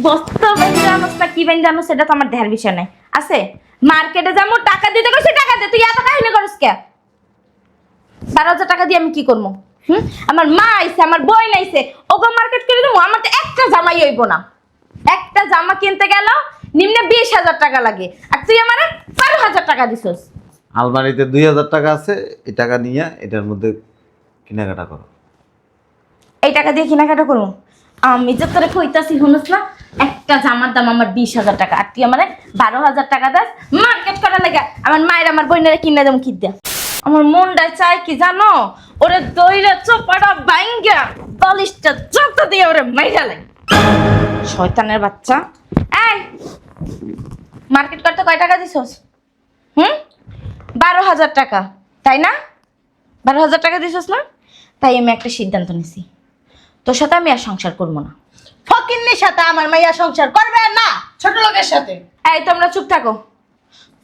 বস্তা বাইন্দা আনস না কি বাইন্দা আনস সেটা তো আমার দেখার বিষয় নাই। আছে মার্কেটে যাবো টাকা দিতে কইছি, টাকা দে। তুই এত কাহিনী করিস কে? 12,000 টাকা দিয়ে আমি কি করবো? আমার মা আইছে, আমার বোন আইছে, ওগো মার্কেট করে দেবো। আমার তো একটা জামাই হইব না। একটা জামা কিনতে গেল নিম্নে 20,000 টাকা লাগে, আর তুই আমার 12,000 টাকা দিছস। আলমারিতে 2,000 টাকা আছে, এই টাকা নিয়ে এটার মধ্যে কেনাকাটা করো। এই টাকা দিয়ে কেনাকাটা করবো? আমি যে তোরে কইতাছি শুনস না, একটা জামার দাম আমার 20,000 টাকা, আর তুই আমার 12,000 টাকা দাস মার্কেট করার লাগে। আমার মায়ের আমার বোনেরা কিনে দেবো কি দেয়া। আমার মনটাই চাই কি জানো, ওরে দইরা চোপাটা বাইঙ্গা বালিশটা যত দিয়ে ওরে মাইরা লাগে। শয়তানের বাচ্চা। এই মার্কেট করতে কয় টাকা দিছস? 12,000 টাকা, তাই না? 12,000 টাকা দিছস না? তাই আমি একটা সিদ্ধান্ত নিছি, তোর সাথে আমি আর সংসার করবো না। ফকিন্নির সাথে আমার মাইয়া সংসার করবে না, ছোট লোকের সাথে। এই তোমরা চুপ থাকো।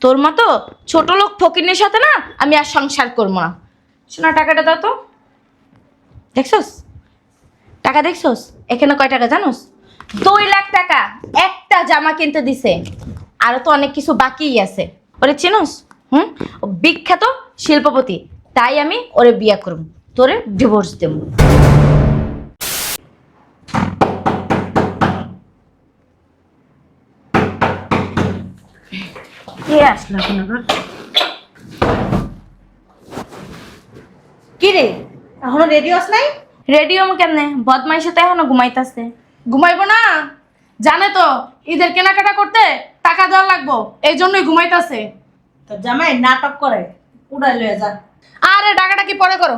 তোর মতো ছোট লোক ফকিরের সাথে না আমি আর সংসার করবো না। শোনা, টাকাটা দাও তো। দেখছস টাকা? দেখছস এখানে কয় টাকা জানোস? 2 লাখ টাকা একটা জামা কিনতে দিছে। আরো তো অনেক কিছু বাকিই আছে। ওরে চিনোস? ও বিখ্যাত শিল্পপতি, তাই আমি ওরে বিয়ে করব, তোরে ডিভোর্স দেব। কে আসলো এখন আবার? কি রে, এখনো রেডি হস নাই? রেডিও কেমনে? বদমাইশে তো এখনো ঘুমাইতাছে। ঘুমাইবো না? জানে তো ঈদের কেনাকাটা করতে টাকা দেওয়া লাগবো, এই জন্যই ঘুমাইতেছে। তোর জামাই নাটক করে, উড়াই লয়ে যা। আরে টাকাটা কি পরে করো।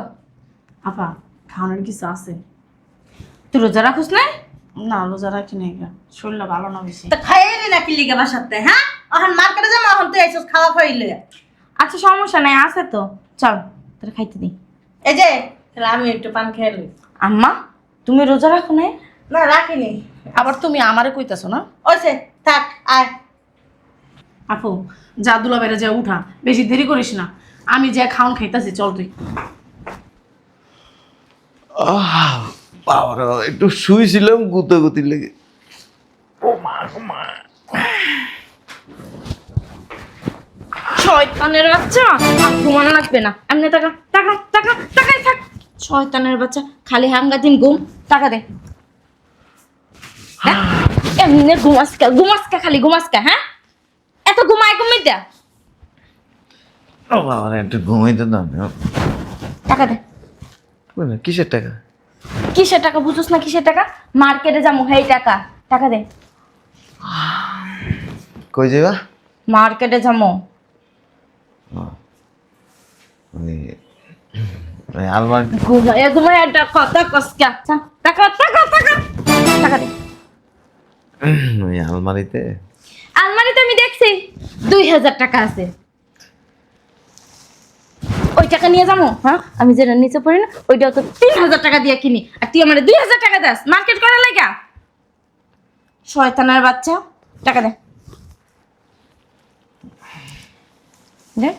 আপা খাওয়ানোর কিছু আছে? তুই রোজা রাখুস না? না রোজা রাখি নাই, শরীরটা ভালো না বেশি। তো খাইলি না কি লিগে বাসাতে? হ্যাঁ, এখন মার্কেটে যাবো, এখন তুই আইসস খাওয়া খাই লইয়া। আচ্ছা সমস্যা নাই, আছে তো, চল তোরা খাইতে দিই। এই যে তাহলে আমি একটু পান খেয়ে লই। আম্মা তুমি রোজা রাখো না? না রাখিনি। আবার তুমি আমারে কইতাছো না? ওইসে থাক, আয়। আপু যা দুলা বেড়ে যা উঠা, বেশি দেরি করিস না। আমি যে খাওন খাইতাছি, চল তুই। বাবারা একটু শুয়েছিলাম গুতাগুতি লেগে। ও মা গো মা। শয়তানের বাচ্চা, আর ঘুমানো লাগবে না। এমনি টাকা টাকা টাকা টাকাই থাক। শয়তানের বাচ্চা, খালি হাঙ্গা দিন ঘুম। টাকা দে। হ্যাঁ? এমনি ঘুমাসকা ঘুমাসকা, খালি ঘুমাসকা। হ্যাঁ, এত ঘুমাই দেয়া। ও বাবারা একটু ঘুমাইতে দাও না। টাকা দে। কিসের টাকা? কিসের টাকা বুঝোস না? কিসের টাকা? মার্কেটে যাবো, হেই টাকা। টাকা দে। কই যাবা? মার্কেটে যাবো। আলমারি ঘুমাই একটা কথা কসকা। টাকা টাকা টাকা টাকা দে। ওই আলমারিতে আলমারিতে আমি দেখছি 2,000 টাকা আছে। ওই টাকা নিয়ে যাবো। হ্যাঁ, আমি যেটা নিচে পড়ি না ওইটাও তো 3,000 টাকা দিয়ে কিনি, আর তুই আমার 2,000 টাকা দাস মার্কেট করার লাগা। শয়তানের বাচ্চা, টাকা দে। দেখ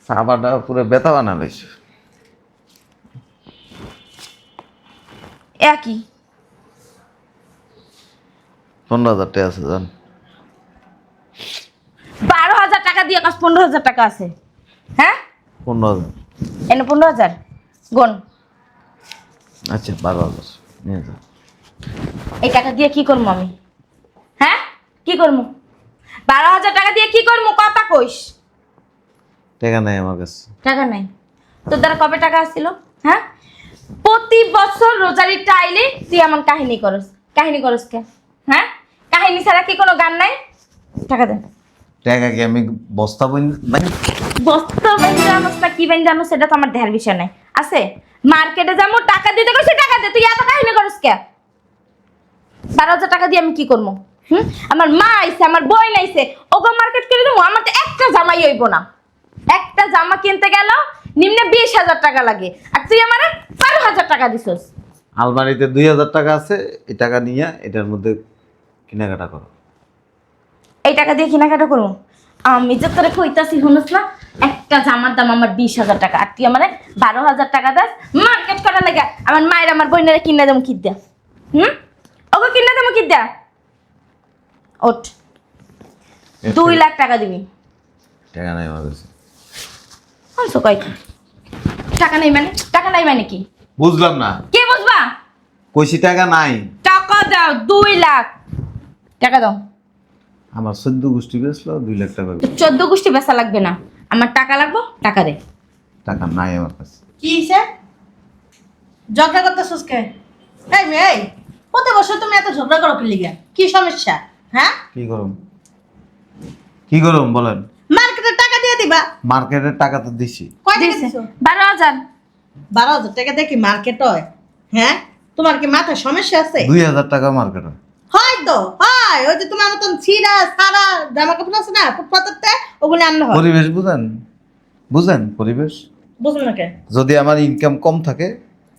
সাবাটা পুরো ব্যথা বানাইছে। একই 15,000 টাকা আছে জান। 12,000 টাকা দিয়ে কাজ 15,000 টাকা আছে। হ্যাঁ 15,000। এনে 15,000 গোন। আচ্ছা 12,000 নিয়ে যাও। এই টাকা দিয়ে কি করবো আমি? হ্যাঁ কি করবো? 12,000 টাকা দিয়ে কি করবো? কথা কইস। টাকা নাই আমার কাছে। টাকা নাই? তোর দ্বারা কবে টাকা আসছিল? হ্যাঁ, প্রতি বছর রোজারির টাইলে তুই এমন কাহিনী করস কে? হ্যাঁ, কাহিনী ছাড়া কি কোনো গান নাই? টাকা দে। টাকা কি আমি বস্তা বস্তা বাইন্দা আনস না কি বাইন্দা আনস সেটা তো আমার দেখার বিষয় নাই। আছে মার্কেটে যাবো টাকা দিতে কইছি, টাকা দে। তুই এত কাহিনী করস কে? 12,000 টাকা দিয়ে আমি কি করবো? আমার মা আইছে, আমার বোন আইছে, ওগো মার্কেট করে দেবো। আমার তো একটা জামাই হইব না। একটা জামা কিনতে গেল নিম্নে 20,000 টাকা লাগে, আর তুই আমার 12,000 টাকা দিছস। আলমারিতে 2,000 টাকা আছে, এই টাকা নিয়ে এটার মধ্যে কেনাকাটা করো। এই টাকা দিয়ে কেনাকাটা করবো? আমি যে তোরে কইতাছি শুনস না, একটা জামার দাম আমার 20,000 টাকা, আর তুই আমার 12,000 টাকা দাস মার্কেট করার লাগে। আমার মায়ের আমার বোনেরা কিনে দেবো কি দেয়া, ওকে কিনে দেবো কি দেয়া। ওঠ, 2 লাখ টাকা দিবি। টাকা নাই আমার কাছে। শুনছো কয় কি? টাকা নাই মানে? টাকা নাই মানে কি? বুঝলাম না। কি বুঝবা? কইছি টাকা নাই। টাকা দাও, 2 লাখ টাকা দাও। আমার 14 গোষ্ঠী বেচলো 2 লাখ টাকা। 14 গোষ্ঠী বেচা লাগবে না, আমার টাকা লাগবে, টাকা দে। টাকা নাই আমার কাছে। কি হইছে? ঝগড়া করতেছস কে? এই মেয়ে, এই প্রতি বছর তুমি এত ঝগড়া করো কি লিগা? কি সমস্যা? হ্যাঁ? কি করুম বলেন? মার্কেটে টাকা দিয়ে দিবা। মার্কেটের টাকা তো দিছি। কয় টাকা দিছে দিছো? 12,000। 12,000 টাকা দিয়ে কি মার্কেট হয়? হ্যাঁ? তোমার কি মাথায় সমস্যা আছে? 2,000 টাকা মার্কেটে। হয়তো হয়, ওই যে তোমার মতন ছিঁড়া সারা জামা কাপড় আছে না ফুটপাতেরতে, ওগুলো আনলে হয়। পরিবেশ বুঝেন পরিবেশ। বুঝুন না কে? যদি আমার ইনকাম কম থাকে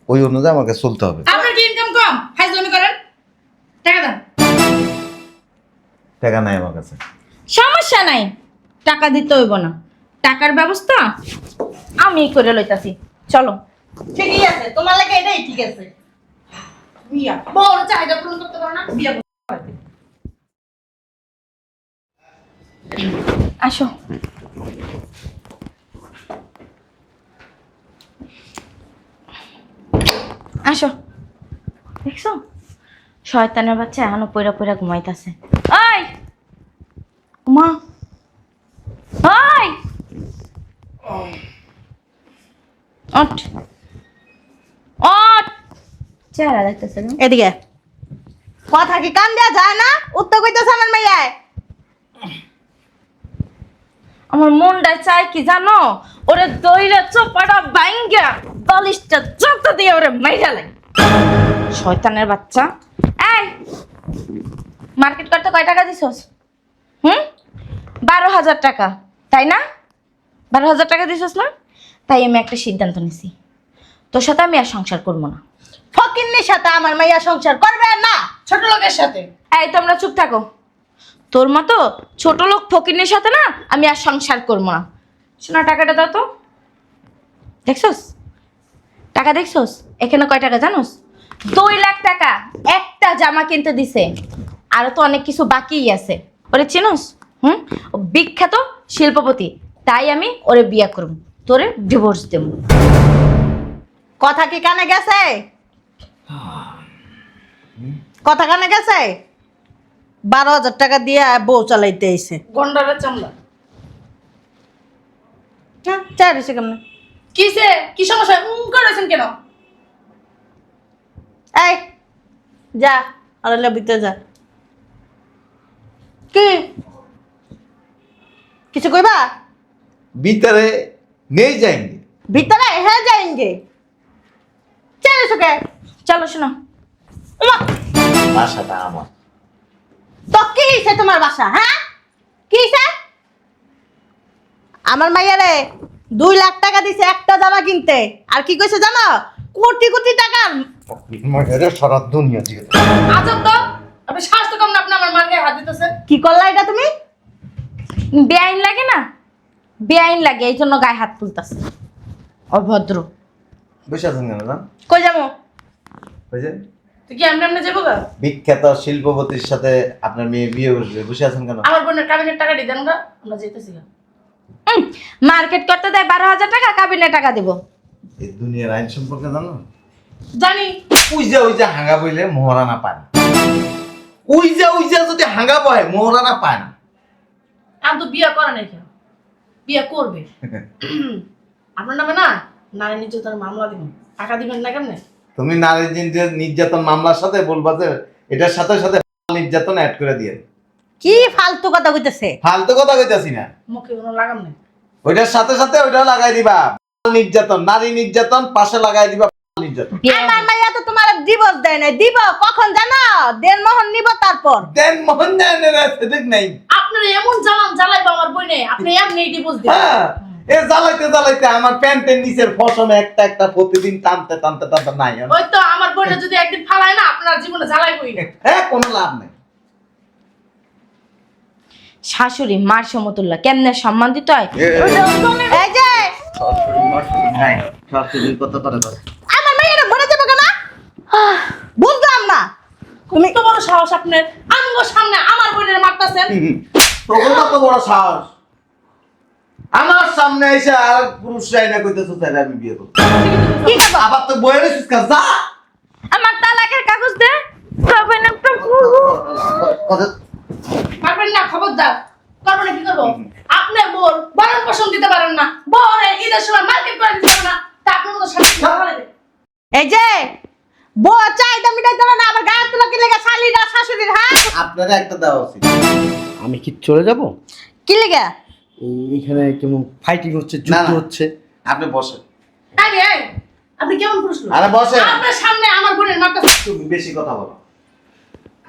ওই অনুযায়ী আমাকে চলতে হবে। আপনার কি ইনকাম কম? ফাইজলামি করেন। টাকা দেন। টাকা নাই আমার কাছে। সমস্যা নাই, টাকা দিতে হইব না, টাকার ব্যবস্থা আমি করে লইতাছি। চলো। ঠিকই আছে, তোমার লাগে এটাই ঠিক আছে। বিয়া বড় চাহিদা পূরণ করতে পারো না, বিয়া করতে। আসো। আসো, দেখছো শয়তানের বাচ্চা এখনো পয়রা পয়রা ঘুমাইতেছে। ওই মা, ওই ওঠ ওঠ, চেহারা দেখতেছে না? এদিকে কথা কি কান দেওয়া যায় না? উত্তর কইতেছে আমার মেয়ে। আমার মনটা চাই কি জানো, ওরে দইরা চোপাটা বাইঙ্গা বালিশটা যত দিয়ে ওরে মাইরা লাগে। শয়তানের বাচ্চা। এই মার্কেট করতে কয় টাকা দিছস? 12,000 টাকা, তাই না? 12,000 টাকা দিছস না? তাই আমি একটা সিদ্ধান্ত নিছি, তোর সাথে আমি আর সংসার করবো না। ফকিন্নির সাথে আমার মাইয়া সংসার করবে না। ছোট লোকের সাথে। এই তোমরা চুপ থাকো, তোর মতো ছোট লোক ফকিনের সাথে না আমি আর সংসার করবো না। শোনা, টাকাটা দাও তো। দেখছস টাকা, দেখছস এখানে কয় টাকা জানোস? 2 লাখ টাকা একটা জামা কিনতে দিছে, আরো তো অনেক কিছু বাকিই আছে। ওরে চিনোস? ও বিখ্যাত শিল্পপতি, তাই আমি ওরে বিয়া করব, তোরে ডিভোর্স দেব। কথা কি কানে গেছে? কথা কানে গেছে? 12,000 টাকা দিয়ে বউ চালাইতে আইছে। গন্ডারের চামড়া। হ্যাঁ, চাই রয়েছে কেমন? কিসে কি সমস্যা করেছেন কেন? এই যা, আরে ভিতরে যা। কি কিছু কইবা? ভিতরে নেই যায়নি। ভিতরে হ্যাঁ যাইঙ্গে। চাই রয়েছে কে? চলো শোনো। বাসাটা আমার। তো কি হইছে তোমার বাসা? হ্যাঁ, কি হইছে? আমার মাইয়ারে 2 লাখ টাকা দিছে একটা জামা কিনতে, আর কি কইছে জানো? কোটি কোটি টাকা। সারা দুনিয়া দিয়ে আজব তো, আপনি স্বাস্থ্য কম না, আপনি আমার মার গায়ে হাত দিতেছেন। কি করলা এটা তুমি? বেআইন লাগে না, বেআইন লাগে, এই জন্য গায়ে হাত তুলতাছে। অভদ্র। বসে আছেন কেন না? কই যাবো? ওই যে তুই কি এমনি এমনি যাবো গা? বিখ্যাত শিল্পপতির সাথে আপনার মেয়ে বিয়ে বসবে, বসে আছেন কেন? আমার বোনের কাবিনের টাকা দিয়ে দেন গা, আমরা যেতেছি গা। মার্কেট করতে দেয় 12,000 টাকা, কাবিনে টাকা দিব। এই দুনিয়ার আইন সম্পর্কে জানো? জানি। ওই যে হাঙ্গা বইলে মোহরানা পায় না। ওই যে যদি হাঙ্গা বয় মোহরানা পায় না। আমি তো বিয়ে করে নাই কেন, বিয়ে করবে। আপনার নামে না নারী নির্যাতনের মামলা দিবেন, টাকা দিবেন না কেমনে? তুমি নারী নির্যাতন মামলার সাথে বলবা যে এটার সাথে সাথে নির্যাতন অ্যাড করে দিয়ে। কি ফালতু কথা কইতেছে? ফালতু কথা কইতাছি না, মুখে কোনো লাগাম নেই। ওইটার সাথে সাথে ওইটাও লাগাই দিবা। নির্যাতন, নারী নির্যাতন পাশে লাগাই দিবা। নির্যাতন আমার মাইয়া তো তোমার ডিভোর্স দেয় নাই। দিব কখন জানো? দেড়মোহর নিব তারপর। দেন মোহন দেখ নাই। আপনার এমন জ্বালান জ্বালাইবা আমার বইনে, আপনি এমনি ডিভোর্স দিবেন। হ্যাঁ, এ জ্বালাইতে আমার প্যান্টের নিচের ফসমে একটা প্রতিদিন টানতে নাই। ওই তো আমার বইনে যদি একদিন ফালায় না, আপনার জীবনে জ্বালাই বই না। হ্যাঁ, কোনো লাভ নেই। শাশুড়ি মার সমতুল্য কেমনে সম্মান দিতে হয় এই যে হ্যাঁ শাশুড়ির কথা পারে না। আমার মেয়েরা মরে যাবে কেন বুঝলাম না তুমি তো বড় সাহস আপনার আমগো সামনে আমার বোনের মারতাছেন। তখন তো বড় সাহস আমার সামনে এসে আর পুরুষ রাইনা কইতেছো তাহলে আমি বিয়ে করব। কি করবো আবার তো বইয়ের সুস্কা যা আমার তালাকের কাগজ দে তবে না কথা পারবেন না খবরদার করবো না কি করবো আপনি বোর বরণ পোষণ দিতে পারেন না বরে ঈদের সময় মার্কেট করে দিতে পারেন না তা আপনার মতো শাশুড়ি ভালো লাগে এই যে বউ চাহিদা মিটাইতে না আবার গায়ে তুলা কি লেগে শালিরা শাশুড়ির হ্যাঁ আপনারা একটা দেওয়া উচিত। আমি কি চলে যাব? কি লেগে এইখানে কেমন ফাইটিং হচ্ছে, না, যুদ্ধ না। হচ্ছে। আপনি বসেন। এই আপনি কেমন পুরুষ লোক? আরে বসেন। আপনার সামনে আমার বোনের মারতাছেন। তুমি বেশি কথা বলো।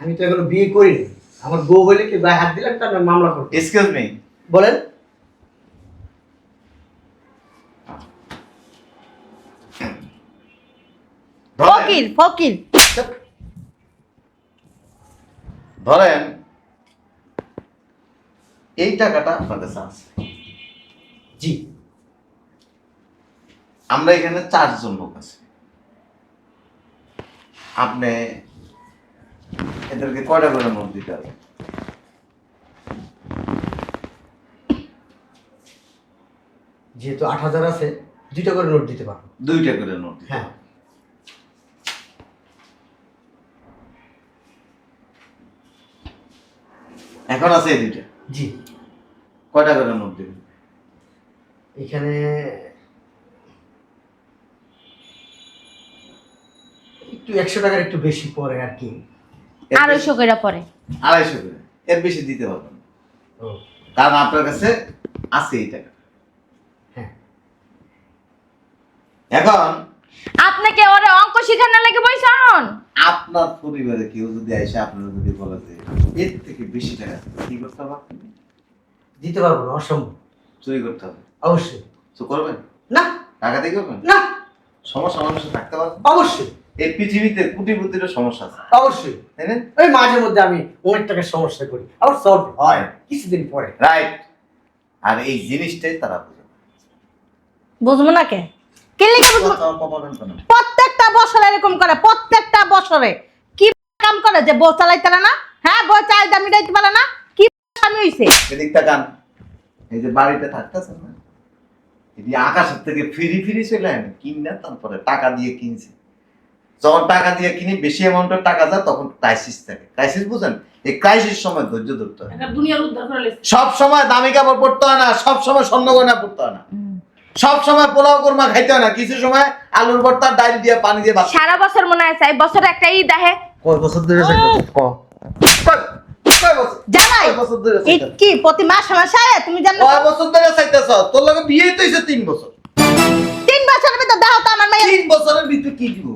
আমি তো এখনো বিয়ে করিনি। আমার বউ হইলে কি গায়ে হাত দিলাম তার মামলা করব। Excuse me. বলেন। ফকির ফকির ধরেন এই টাকাটা আপনার কাছে আছে। জি। আমরা এখানে 4 জন লোক আছি। আপনি এদেরকে কয়টা করে নোট দিতে হবে? যেহেতু 8000 আছে, 2টা করে নোট দিতে পারবো। 2টা করে নোট দিতে হ্যাঁ। হবে। এখন আছে এই 2টা। জি। কয়টা করে নোট দিবেন? এখানে একটু 100 টাকার একটু বেশি পড়ে আর কি। 250 করে পরে 250 করে। এর বেশি দিতে পারবেন না। ও কারণ আপনার কাছে আছে এই টাকা। হ্যাঁ। এখন আপনাকে ওরে অঙ্ক শিখানো লাগে বইছন আপনার পরিবারে কেউ যদি এসে আপনারা যদি বলে যে এর থেকে বেশি টাকা কি করতে হবে? আপনি? দিতে পারবো না, অসম্ভব। চুরি করতে হবে। অবশ্যই তো করবেন? না। টাকা দিয়ে করবেন? না। সমস্যা মানুষের থাকতে পারে। অবশ্যই এই পৃথিবীতে কোটিপতিরও সমস্যা আছে, অবশ্যই। তাই না? ওই মাঝে মধ্যে আমি অনেক টাকার সমস্যা করি, আবার সলভ হয় কিছুদিন পরে। রাইট। আর এই জিনিসটাই তারা বুঝে না। বুঝবো না কে কি লেগে বুঝবো কথা বলেন কেন? প্রত্যেকটা বছর এরকম করে প্রত্যেকটা বছরে কি কাম করে যে বউ চালাইতে পারে না হ্যাঁ বউ চাহিদা মিটাইতে পারে না কি স্বামী হইছে এদিক তাকান। এই যে বাড়িতে থাকতেছেন না, এটি আকাশের থেকে ফিরি ফিরি চলে আনে কিনা, তারপরে টাকা দিয়ে কিনছে। যখন টাকা দিয়ে কিনি বেশি অ্যামাউন্টের টাকা যায় তখন ক্রাইসিস থাকে। ক্রাইসিস বুঝেন? এই ক্রাইসিস সময় ধৈর্য ধরতে হয়। একটা দুনিয়ার উদ্ধার করে লেছে সব সময় দামি কাপড় পরতে হয় না, সব সময় স্বর্ণ গয়না পরতে হয় না, সব সময় পোলাও কোরমা খাইতে হয় না, কিছু সময় আলুর ভর্তা ডাল দিয়ে পানি দিয়ে ভাত। সারা বছর মনে আছে এই বছরে একটা ঈদ আহে কয় বছর ধরে জামাই ঈদ কি প্রতি মাসে মাসে তুমি জানো কয় বছর ধরে চাইতেছ? তোর লগে বিয়ে তো হইছে 3 বছর। 3 বছরের ভিতর দাও তো আমার মেয়ে 3 বছরের ভিতরে কি দিব?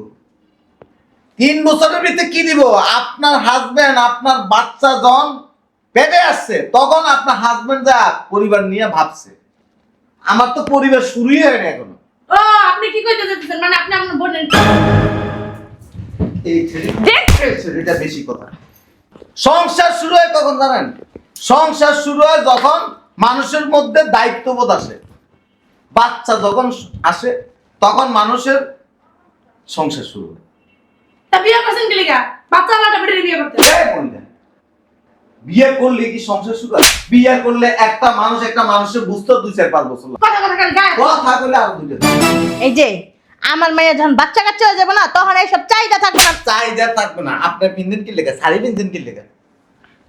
3 বছরের ভিতরে কি দিব? আপনার হাজবেন্ড আপনার বাচ্চা যখন পেটে আসছে তখন আপনার হাজবেন্ড যা পরিবার নিয়ে ভাবছে। আমার তো পরিবার শুরুই হয়নি এখনো। ও আপনি কি কইতে যাচ্ছেন মানে আপনি আপনার বোনের এই ছেলেটা বেশি কথা। সংসার শুরু হয় কখন জানেন? সংসার শুরু হয় যখন মানুষের মধ্যে দায়িত্ববোধ আসে। বাচ্চা যখন আসে তখন মানুষের সংসার শুরু হয়। তা বিয়ে করছেন কি লিগা বাচ্চা আলাদা বেড়ে বিয়ে করতে এই বললেন, বিয়ে করলে কি সংসার শুরু হয়? বিয়ে করলে একটা মানুষের বুঝতে 2-4-5 বছর লাগে। কথা কথা খালি গায়ে কথা কইলে আরো 2 এই যে আমার মেয়ে যখন বাচ্চা কাচ্চা হয়ে যাবে না তখন এইসব চাহিদা থাকবে না চাহিদা থাকবে না। আপনার পিনদিন কি লেখা? শাড়ি পিনদিন কি লেখা?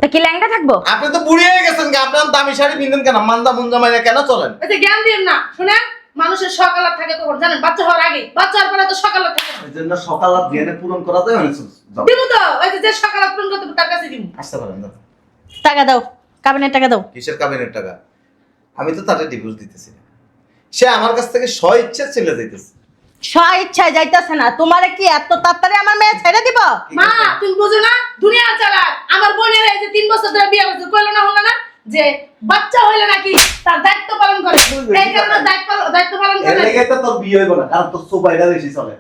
তা কি ল্যাংটা থাকবো আপনি তো বুড়ি হয়ে গেছেন, আপনার দামি শাড়ি পিনদিন কেন? মান্দা মুঞ্জা মাইনা কেন চলেন? এতে জ্ঞান দিন না শুনেন মানুষের সকালাত থাকে কখন জানেন বাচ্চা হওয়ার আগে বাচ্চা হওয়ার পরে তো সকালাত থাকে না। এই জন্য সকাল আর দিনে পূরণ করা যায় অনেক সহজ। যাও, দিব তো ওই যে সকালাত পূরণ করতে তার কাছে দিব আসতে পারেন দাদা। টাকা দাও কাবিনের টাকা দাও কিসের কাবিনের টাকা? আমি তো তাদের ডিভোর্স দিতেছি না। সে আমার কাছ থেকে স্ব ইচ্ছে চলে যাইতেছে। স্ব ইচ্ছায় যাইতেছে না তোমারে কি এত তাড়াতাড়ি আমার মেয়ে ছেড়ে দিব মা তুমি বুঝো না দুনিয়া চালাক আমার বোনের এই যে 3 বছর ধরে বিয়ে করছে কইলো না হলো না যে বাচ্চা হইলে নাকি তার দায়িত্ব পালন করে এই কারণে দায়িত্ব পালন এর করে লেগে তো তোর বিয়ে হইব না, কারণ তোর সোপাইটা বেশি চলে।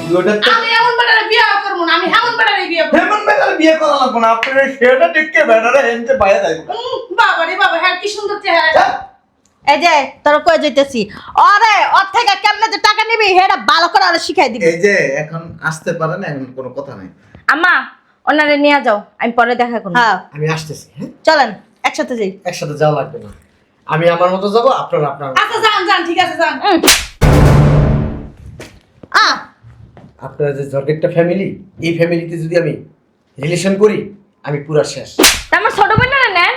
তুই ওটা তো আমি এমন বেটারে বিয়ে করব না আমি এমন বেটারে বিয়ে করব হেমন বেটার বিয়ে করা লাগবে না, আপনার সেটা দেখে বেড়ারে হেনতে বাইরে যাইব। বাবা রে বাবা, হ্যাঁ কি সুন্দর চেহারা। এই যে তোর কই যাইতেছি, আরে ওর থেকে কেমনে যে টাকা নিবি হেটা ভালো করে আর শিখাই দিবি। এই যে এখন আসতে পারে না, এখন কোনো কথা নাই। আম্মা ওনারে নিয়ে যাও, আমি পরে দেখা করবো। হ্যাঁ আমি আসতেছি, হ্যাঁ? চলেন একসাথে যাই। একসাথে যাওয়া লাগবে না, আমি আমার মতো যাব, আপনারা আপনার মতো। আচ্ছা যান যান, ঠিক আছে যান। আপনারা যে জর্গেটটা ফ্যামিলি, এই ফ্যামিলিতে যদি আমি রিলেশন করি আমি পুরা শেষ। তা আমার ছোট বোনেরা নেন।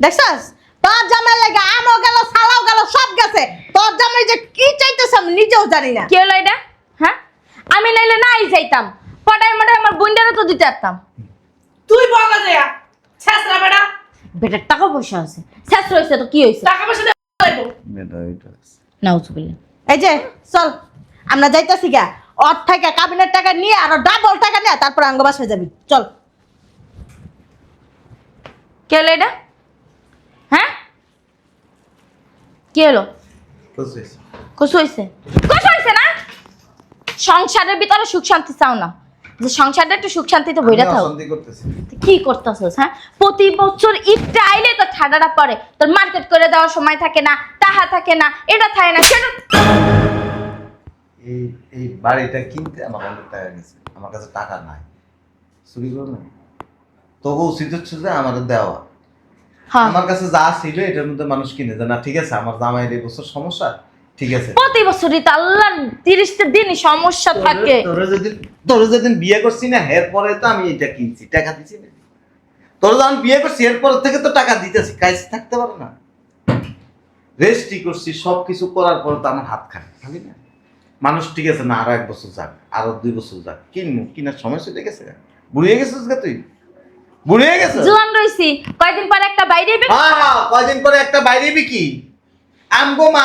দেখছস তোর জামাই লাগে আমও গেল সালাও গেল সব গেছে, তোর জামাই যে কি চাইতেছে আমি নিজেও জানি না। কি হলো এটা? হ্যাঁ, আমি নাইলে নাই যাইতাম, পটাই মটাই আমার বোনটারও তো দিতে পারতাম। তুই বলা যায় ছেসরা বেটা, বেটার টাকা পয়সা আছে, শেষ রয়েছে তো কি হয়েছে? টাকা পয়সা দিয়ে লাগবো। নাউজুবিল্লাহ। এই যে চল আমরা যাইতাছি গা, ওর থেকে কাবিনের টাকা নিয়ে আর ডাবল টাকা নিয়ে তারপর আঙ্গ বাসায় যাবি। চল। কি হলো এটা? হ্যাঁ, কি হলো? বুঝছিস? কসু হয়েছে? কসু হয়েছে না? সংসারের ভিতরে সুখ শান্তি চাও না, যে সংসারটা একটু সুখ শান্তিতে বইরা আমি থাও। অশান্তি করতেছি। কি করতেছস? হ্যাঁ, প্রতি বছর ঈদটা আইলে তো ঠাডাটা পড়ে, তোর মার্কেট করে দেওয়ার সময় থাকে না, তাহা থাকে না, এটা থাকে না, সেটা। এই এই বাড়িটা কিনতে আমার অনেক টাকা গেছে, আমার কাছে টাকা নাই, চুরি করো না। তবু উচিত হচ্ছে যে আমাদের দেওয়া। হ্যাঁ, আমার কাছে যা ছিল এটার মধ্যে মানুষ কিনে দেয় না, ঠিক আছে? আমার জামাইয়ের এই বছর সমস্যা, ঠিক আছে? প্রতি বছরই তো আল্লাহর 30টা দিনই সমস্যা থাকে। তোর যেদিন বিয়ে করছি না, এরপরে তো আমি এটা কিনছি, টাকা দিছি না। তোর যখন বিয়ে করছি এরপর থেকে তো টাকা দিতেছি, কাজ থাকতে পারে না। রেস্টই করছি, সবকিছু করার পর তো আমার হাত খালি না। মানুষ ঠিক আছে না, আরো 1 বছর যাক, আরো 2 বছর যাক, কিনবো, কিনার সময় চলে গেছে। বুড়িয়ে গেছিস গা তুই, বুড়িয়ে গেছিস। জোয়ান রইছি, কয়দিন পর একটা বাইরে হ্যাঁ হ্যাঁ, কয়দিন পরে একটা বাইরে বিকি। আমগো মা,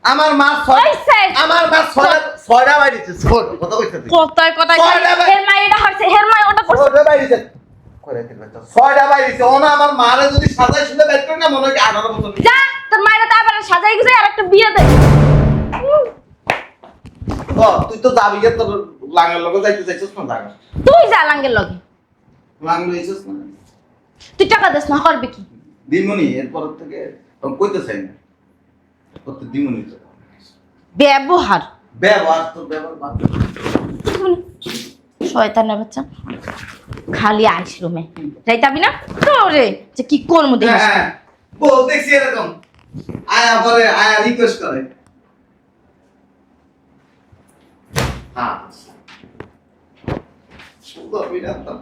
আমার মা হইছে। আমার মা ছয়টা বাইরেছে, কথা কইছে তুই। কথায় কথায় ছয়টা বাই- হের মা এটা হচ্ছে, হের মা ওটা করছে। ছয়টা বাইরেছে, করে দিল তো। ছয়টা বাইরেছে, ও না আমার মারে যদি সাজাই শুনে বের করে না, মনে হয় কি 18 বছর। যা তোর মায়েরা তো আবার সাজাই গুজাই আর একটা বিয়ে দে। ও তুই তো যাবি গে, তোর লাঙ্গের লগে যাইতে চাইছিস না? জায়গা তুই যা লাঙ্গের লগে, লাঙ্গ লইছিস না? তুই টাকা দেস না, করবি কি? দিমুনি এরপর থেকে কইতে চাই না, করতে দিমুনি তো। ব্যবহার ব্যবহার তো ব্যবহার বাদ দে। শয়তানের বাচ্চা, খালি আইস রুমে যাইতাবি না তোরে যে কি করবো দেখিস। হ্যাঁ, বল দেখছি এরকম আয়া পরে আয়া রিকোয়েস্ট করে। হ্যাঁ সুন্দর বিরাট তার